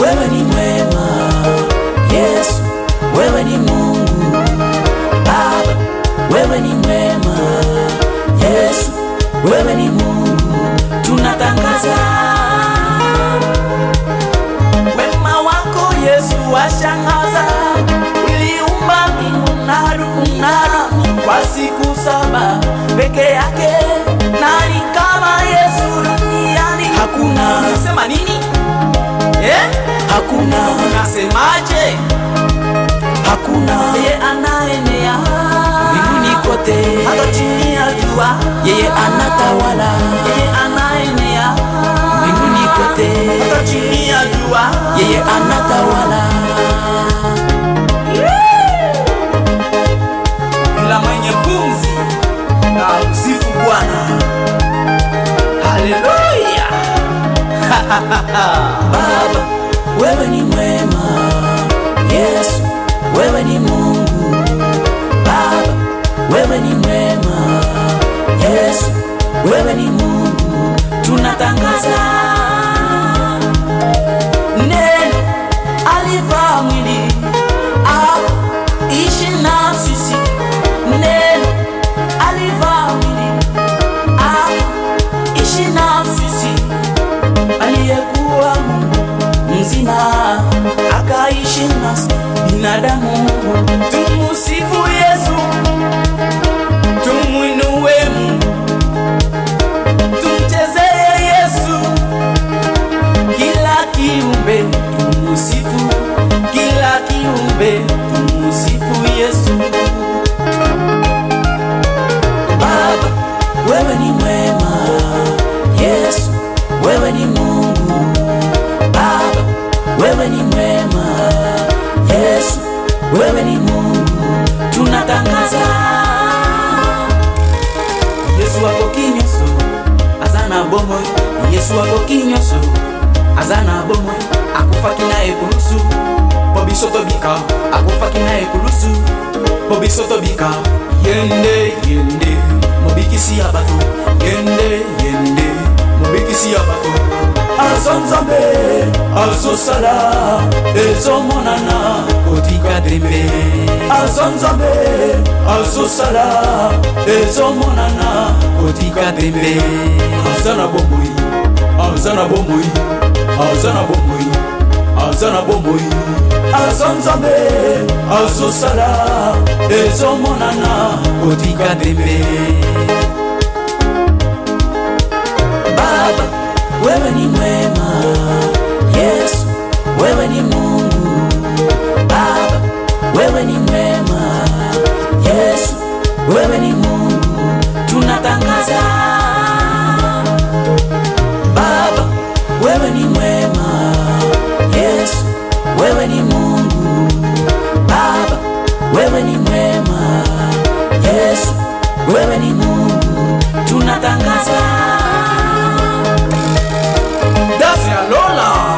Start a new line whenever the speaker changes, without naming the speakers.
wewe ni mwema. Yesu, wewe ni Mungu. Baba, wewe ni mwema. Yesu, wewe ni Mungu. Tunatangaza wema wako Yesu, washangaza. Uliumba mbingu na dunia kwa siku 7 peke yake. Nani kama Yesu duniani? Hakuna. Unasema nini? Hakuna. Unasemaje? Hakuna. Yeye anaenea mbinguni kote, hata chini ya jua. Yeye anatawala. Yeye anaenea mbinguni kote, hata chini ya jua. Yeye anatawala. Kila mwenye pumzi na msifu Bwana. Haleluya. Baba, wewe ni mwema. Yesu, wewe ni Mungu. Baba, wewe ni mwema. Yesu, wewe ni Mungu. Tunatangaza neno alivaa mwili ishi na sisi. Neno alivaa mwili ishi na sisi. Aliyekuwa Mungu mzima akaishi nasi binadamu. Tumusifu Yesu, tumuinue Mungu, tumchezee Yesu. Kila kiumbe tumusifu, kila kiumbe tumusifu Yesu. Baba, wewe ni mwema. Yesu, wewe ni Mungu. Baba, wewe ni mwema. Yesu, wewe ni Mungu. Tunatangaza Yesu wako kinyoso azana bomo. Yesu wako kinyoso azana bomo. Akufa kinae kulusu bobisoto bika. Akufa kinae kulusu bobisoto bika. Yende yende mobikisi abato. Yende yende mobikisi abato. Azonzambe azosala ezomonana kotika drembe. Azonzambe azosala ezomonana kotika drembe. Azana bomoi, azana bomoi, azana bomoi, azana bomoi. Azonzambe azosala ezomonana kotika drembe. Baba, wewe ni mwema. Yesu, wewe ni Mungu. Baba, wewe ni mwema. Yesu, wewe ni Mungu. Tunatangaza Baba, wewe ni mwema. Yesu, wewe ni Mungu. Baba, wewe ni mwema. Yesu, wewe ni Mungu. Tunatangaza Lola.